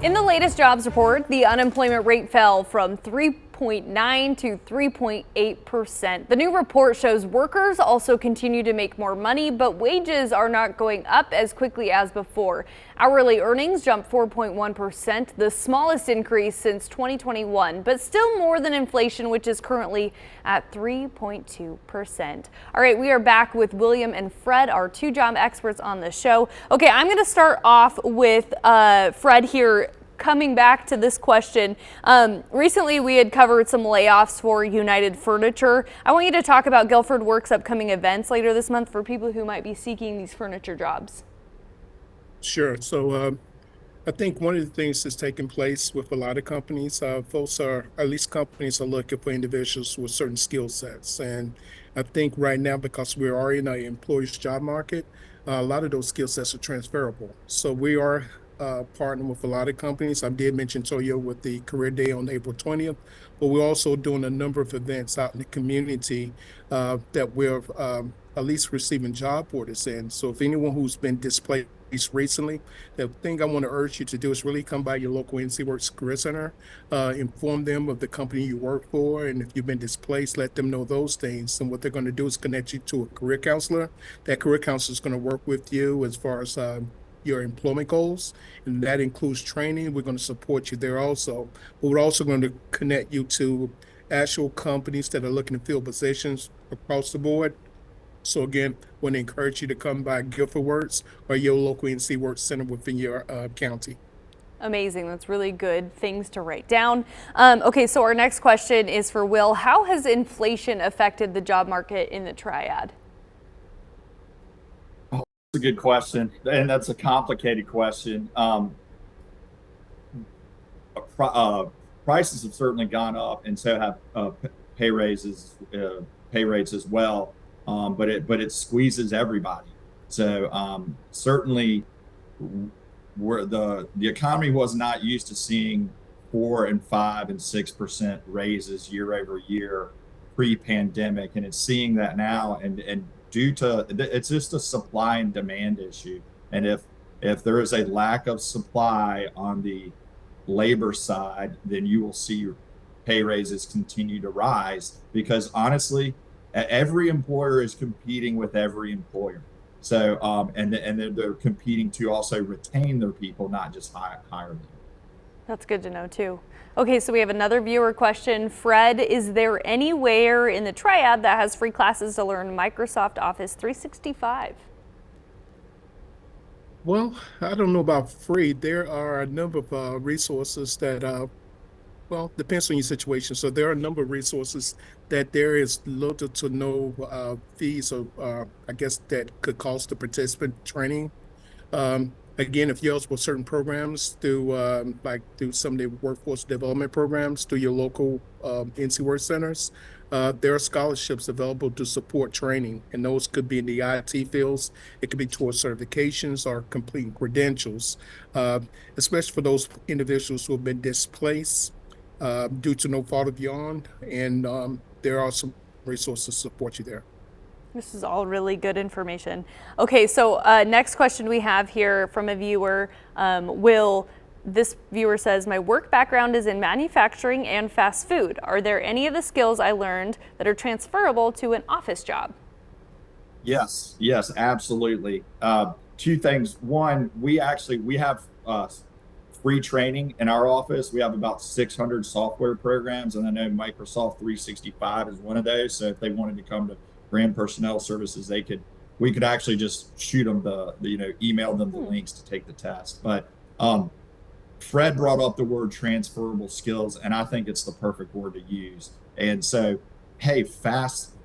In the latest jobs report, the unemployment rate fell from 3.9 to 3.8%. The new report shows workers also continue to make more money, but wages are not going up as quickly as before. Hourly earnings jumped 4.1%, the smallest increase since 2021, but still more than inflation, which is currently at 3.2%. All right, we are back with William and Fred, our two job experts on the show. Okay, I'm going to start off with Fred here. Coming back to this question, recently we had covered some layoffs for United Furniture. I want you to talk about Guilford Works' upcoming events later this month for people who might be seeking these furniture jobs. Sure. So I think one of the things that's taking place with a lot of companies, folks are, at least companies are looking for individuals with certain skill sets. And I think right now, because we are in an employer's job market, a lot of those skill sets are transferable. So we are partnering with a lot of companies. I did mention Toyo with the Career Day on April 20th, but we're also doing a number of events out in the community that we're at least receiving job orders in. So if anyone who's been displaced recently, the thing I want to urge you to do is really come by your local NC Works Career Center, inform them of the company you work for, and if you've been displaced, let them know those things. And what they're going to do is connect you to a career counselor. That career counselor is going to work with you as far as your employment goals, and that includes training. We're going to support you there also, but we're also going to connect you to actual companies that are looking to fill positions across the board. So again, want to encourage you to come by Guilford Works or your local NC Works Center within your county. Amazing. That's really good things to write down. Okay, so our next question is for Will. How has inflation affected the job market in the Triad? Oh, that's a good question, and that's a complicated question. Prices have certainly gone up, and so have pay raises, pay rates as well. But it squeezes everybody. So certainly, where the economy was not used to seeing 4 and 5 and 6% raises year over year pre-pandemic, and it's seeing that now. And due to it's just a supply and demand issue. And if there is a lack of supply on the labor side, then you will see pay raises continue to rise, because honestly, every employer is competing with every employer. So and they're competing to also retain their people, not just hire them. That's good to know too. Okay, so we have another viewer question. Fred, is there anywhere in the Triad that has free classes to learn Microsoft Office 365? Well, I don't know about free. There are a number of resources that well, depends on your situation. So there are a number of resources that there is little to no fees, or I guess that could cost the participant training. Again, if you're eligible for certain programs through like through some of the workforce development programs through your local NC Work centers, there are scholarships available to support training, and those could be in the IT fields. It could be towards certifications or completing credentials, especially for those individuals who have been displaced due to no fault of your own. And there are some resources to support you there. This is all really good information. Okay, so next question we have here from a viewer, Will. This viewer says, my work background is in manufacturing and fast food. Are there any of the skills I learned that are transferable to an office job? Yes, absolutely. Two things. One, we have free training in our office. We have about 600 software programs, and I know Microsoft 365 is one of those. So if they wanted to come to Brand Personnel Services, we could actually just shoot them email them the links to take the test. But Fred brought up the word transferable skills, and I think it's the perfect word to use. And so, hey, fast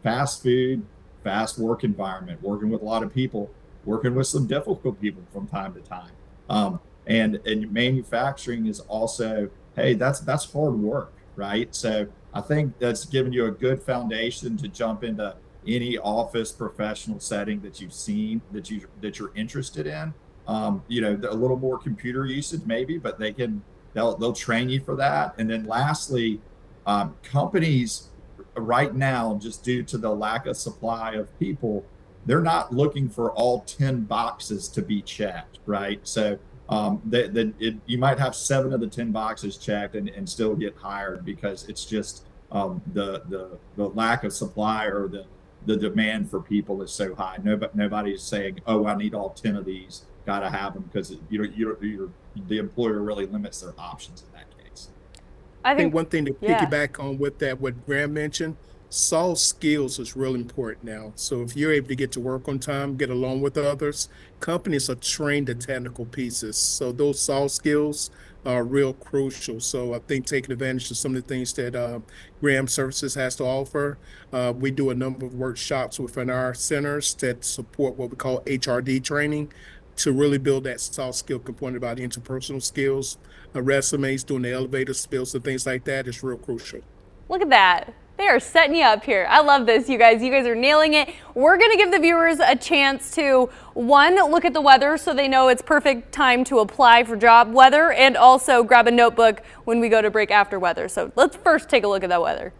food, fast work environment, working with a lot of people, working with some difficult people from time to time. And manufacturing is also, hey, that's hard work, right? So I think that's given you a good foundation to jump into any office professional setting that you've seen that you're interested in. A little more computer usage maybe, but they'll train you for that. And then lastly, companies right now, just due to the lack of supply of people, they're not looking for all 10 boxes to be checked, right? So You might have 7 of the 10 boxes checked and still get hired because it's just the lack of supply or the demand for people is so high. Nobody's saying, oh, I need all 10 of these, gotta have them, because the employer really limits their options in that case. I think one thing to yeah. piggyback on with that, what Graham mentioned, soft skills is really important now. So if you're able to get to work on time, get along with others, companies are trained in technical pieces. So those soft skills are real crucial. So I think taking advantage of some of the things that Graham Services has to offer. We do a number of workshops within our centers that support what we call HRD training to really build that soft skill component about interpersonal skills, resumes, doing the elevator skills and things like that is real crucial. Look at that. They are setting you up here. I love this, you guys. You guys are nailing it. We're going to give the viewers a chance to, one, look at the weather so they know it's perfect time to apply for job weather, and also grab a notebook when we go to break after weather. So let's first take a look at that weather.